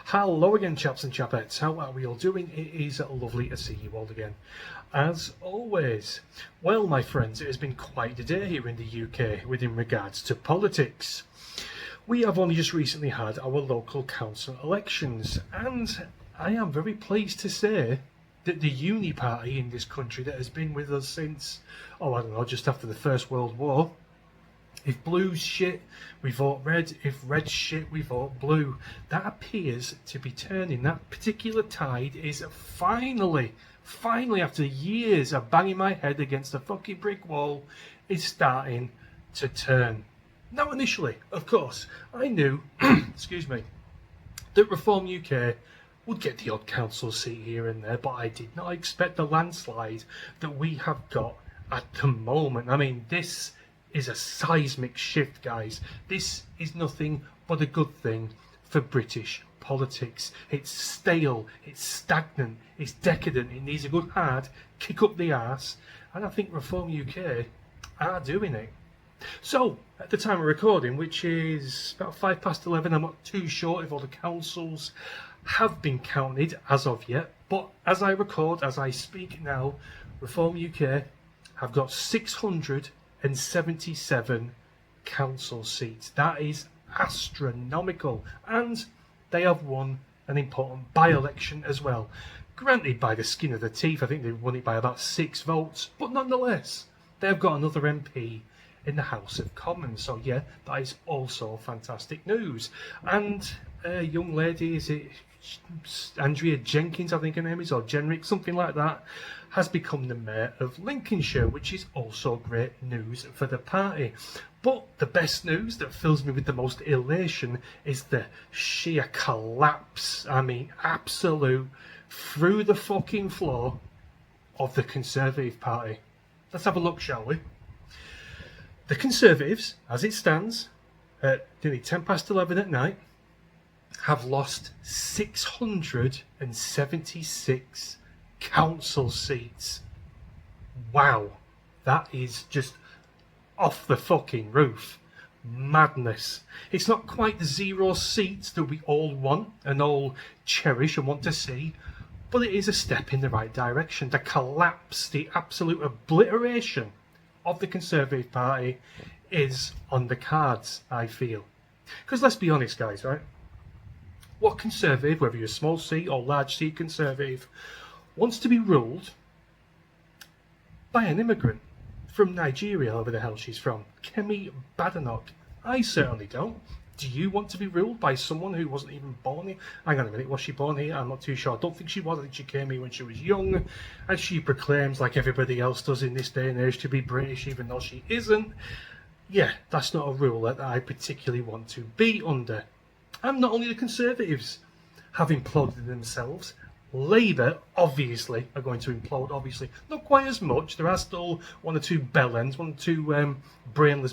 Hello again, chaps and chapettes. How are we all doing? It is lovely to see you all again, as always. Well, my friends, it has been quite a day here in the UK within regards to politics. We have only just recently had our local council elections, and I am very pleased to say that the uni party in this country that has been with us since, just after the First World War. If blue's shit, we vote red. If red's shit, we vote blue. That appears to be turning. That particular tide is finally, after years of banging my head against a fucking brick wall, is starting to turn. Now, initially, of course, I knew, excuse me, that Reform UK would get the odd council seat here and there, but I did not expect the landslide that we have got at the moment. I mean, this is a seismic shift, guys. This is nothing but a good thing for British politics. It's stale, it's stagnant, it's decadent, it needs a good hard kick up the arse, and I think Reform UK are doing it. So, at the time of recording, which is about 11:05, I'm not too sure if all the councils have been counted as of yet, but as I record, as I speak now, Reform UK have got 677 council seats. That is astronomical, and they have won an important by-election as well. Granted, by the skin of their teeth, I think they won it by about 6 votes, but nonetheless, they've got another MP in the House of Commons. So yeah, that is also fantastic news. And a young lady, is it Andrea Jenkins, I think her name is, or Jenrick, something like that, has become the mayor of Lincolnshire, which is also great news for the party. But the best news that fills me with the most elation is the sheer collapse, I mean absolute through the fucking floor, of the Conservative Party. Let's have a look, shall we? The Conservatives, as it stands, at nearly 11:10 at night, have lost 676 council seats. Wow, that is just off the fucking roof. Madness. It's not quite the 0 seats that we all want and all cherish and want to see, but it is a step in the right direction. The collapse, the absolute obliteration of the Conservative Party is on the cards, I feel. Because let's be honest, guys, right? What Conservative, whether you're a small seat or large seat Conservative, wants to be ruled by an immigrant from Nigeria, whoever the hell she's from, Kemi Badenoch? I certainly don't. Do you want to be ruled by someone who wasn't even born here? Hang on a minute, was she born here? I'm not too sure. I don't think she was. I think she came here when she was young, and she proclaims, like everybody else does in this day and age, to be British, even though she isn't. Yeah, that's not a rule that I particularly want to be under. And not only the Conservatives have imploded themselves, Labour, obviously, are going to implode, obviously. Not quite as much. There are still one or two brainless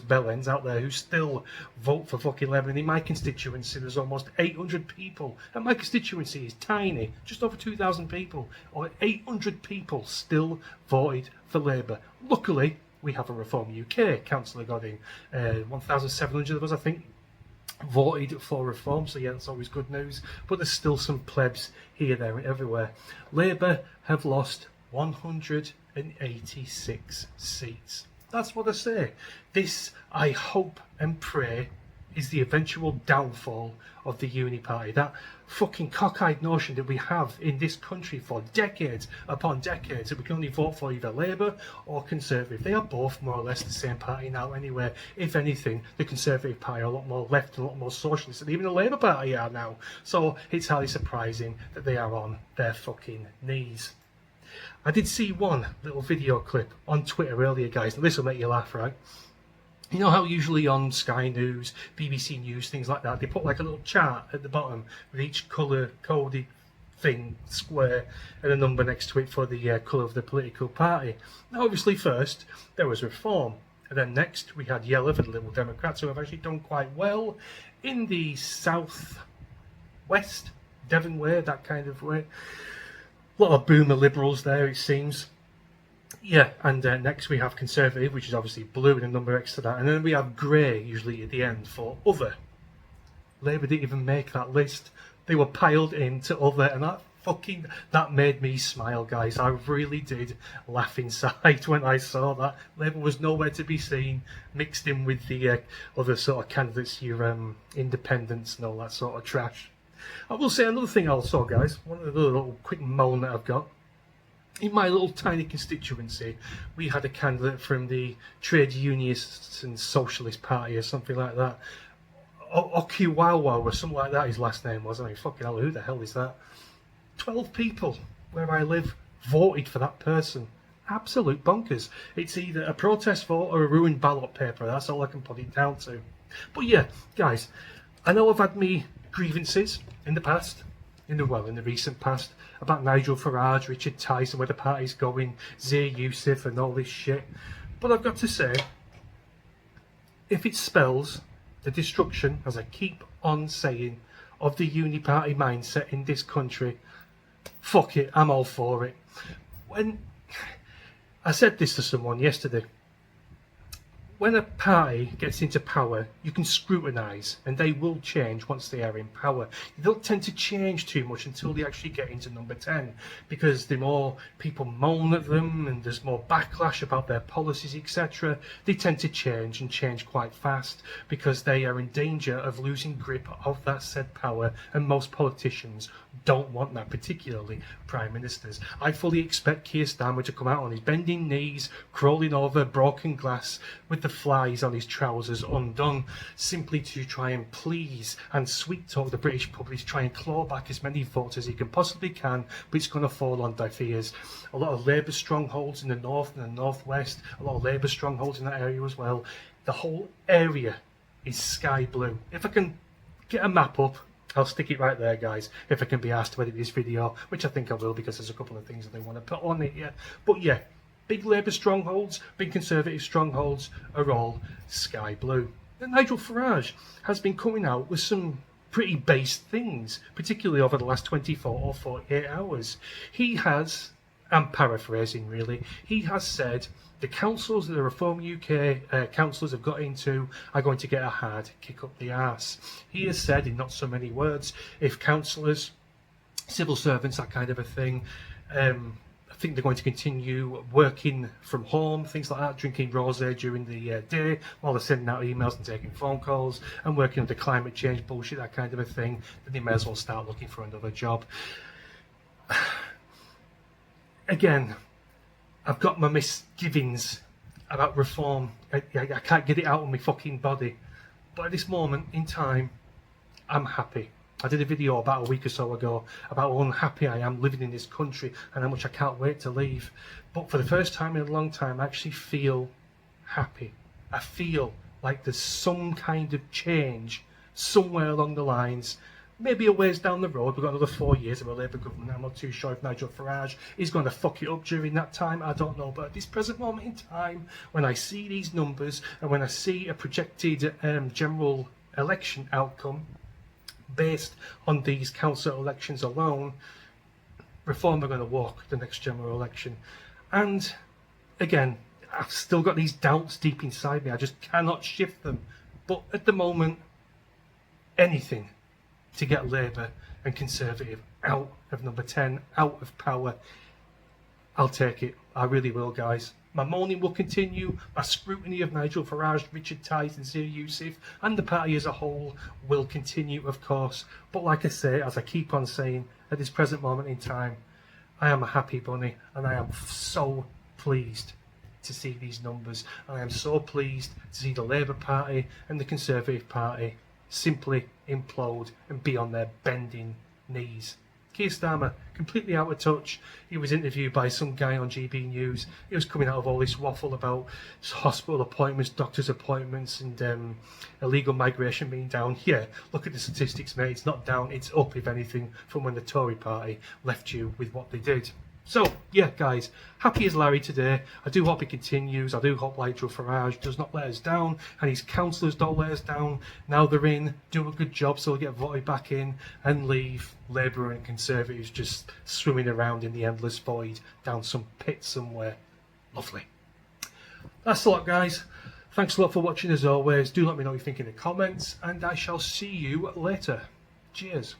bellends out there who still vote for fucking Labour. And in my constituency, there's almost 800 people. And my constituency is tiny, just over 2,000 people. Or 800 people still voted for Labour. Luckily, we have a Reform UK councillor got in. 1,700 of us, I think, voted for Reform, so yeah, that's always good news. But there's still some plebs here, there and everywhere. Labour have lost 186 seats. That's what I say. This, I hope and pray, is the eventual downfall of the uni party. That fucking cockeyed notion that we have in this country for decades upon decades, that we can only vote for either Labour or Conservative. They are both more or less the same party now anyway. If anything, the Conservative Party are a lot more left and a lot more socialist than even the Labour Party are now. So it's highly surprising that they are on their fucking knees. I did see one little video clip on Twitter earlier, guys. Now, this will make you laugh, right? You know how usually on Sky News, BBC News, things like that, they put like a little chart at the bottom with each colour-coded thing, square, and a number next to it for the colour of the political party. Now, obviously, first, there was Reform. And then next, we had yellow for the Liberal Democrats, who have actually done quite well in the south west, Devon way, that kind of way. A lot of boomer Liberals there, it seems. Yeah, and next we have Conservative, which is obviously blue and a number next to that. And then we have grey, usually at the end, for other. Labour didn't even make that list. They were piled into other, and that made me smile, guys. I really did laugh inside when I saw that. Labour was nowhere to be seen, mixed in with the other sort of candidates, your independents and all that sort of trash. I will say another thing also, guys, one of the little quick moan that I've got. In my little tiny constituency, we had a candidate from the Trade Unionists and Socialist Party or something like that. Okiwawa or something like that his last name was. I mean, fucking hell, who the hell is that? 12 people where I live voted for that person. Absolute bonkers. It's either a protest vote or a ruined ballot paper. That's all I can put it down to. But yeah, guys, I know I've had me grievances in the past, in the recent past, about Nigel Farage, Richard Tyson, where the party's going, Zia Youssef and all this shit. But I've got to say, if it spells the destruction, as I keep on saying, of the uni-party mindset in this country, fuck it, I'm all for it. When I said this to someone yesterday, when a party gets into power, you can scrutinise, and they will change once they are in power. They don't tend to change too much until they actually get into number 10, because the more people moan at them and there's more backlash about their policies, etc., they tend to change, and change quite fast, because they are in danger of losing grip of that said power, and most politicians don't want that, particularly prime ministers. I fully expect Keir Starmer to come out on his bending knees, crawling over broken glass, with the flies on his trousers undone, simply to try and please and sweet talk the British public, to try and claw back as many votes as he can possibly can, but it's going to fall on deaf ears. A lot of Labour strongholds in the north and the northwest, a lot of Labour strongholds in that area as well. The whole area is sky blue. If I can get a map up, I'll stick it right there, guys, if I can be asked to edit this video, which I think I will, because there's a couple of things that they want to put on it here. But yeah, big Labour strongholds, big Conservative strongholds are all sky blue. And Nigel Farage has been coming out with some pretty base things, particularly over the last 24 or 48 hours. He has, I'm paraphrasing really, he has said the councils that the Reform UK councillors have got into are going to get a hard kick up the arse. He has said, in not so many words, if councillors, civil servants, that kind of a thing, I think they're going to continue working from home, things like that, drinking rosé during the day while they're sending out emails and taking phone calls and working on the climate change bullshit, that kind of a thing, then they may as well start looking for another job. Again, I've got my misgivings about reform. I can't get it out of my fucking body. But at this moment in time, I'm happy. I did a video about a week or so ago about how unhappy I am living in this country and how much I can't wait to leave. But for the first time in a long time, I actually feel happy. I feel like there's some kind of change somewhere along the lines. Maybe a ways down the road, we've got another 4 years of a Labour government. I'm not too sure if Nigel Farage is going to fuck it up during that time. I don't know. But at this present moment in time, when I see these numbers and when I see a projected general election outcome based on these council elections alone, Reform are going to walk the next general election. And again, I've still got these doubts deep inside me. I just cannot shift them. But at the moment, anything to get Labour and Conservative out of number 10, out of power, I'll take it. I really will, guys. My moaning will continue. My scrutiny of Nigel Farage, Richard Tyson, Zia Youssef, and the party as a whole will continue, of course. But like I say, as I keep on saying, at this present moment in time, I am a happy bunny, and I am so pleased to see these numbers. And I am so pleased to see the Labour Party and the Conservative Party simply implode and be on their bending knees. Keir Starmer, completely out of touch. He was interviewed by some guy on GB News. He was coming out of all this waffle about hospital appointments, doctor's appointments, and illegal migration being down. Yeah, look at the statistics, mate. It's not down, it's up, if anything, from when the Tory party left you with what they did. So, yeah, guys, happy as Larry today. I do hope it continues. I do hope Nigel Farage does not let us down, and his councillors don't let us down. Now they're in, do a good job so they'll get voted back in, and leave Labour and Conservatives just swimming around in the endless void down some pit somewhere. Lovely. That's a lot, guys. Thanks a lot for watching as always. Do let me know what you think in the comments, and I shall see you later. Cheers.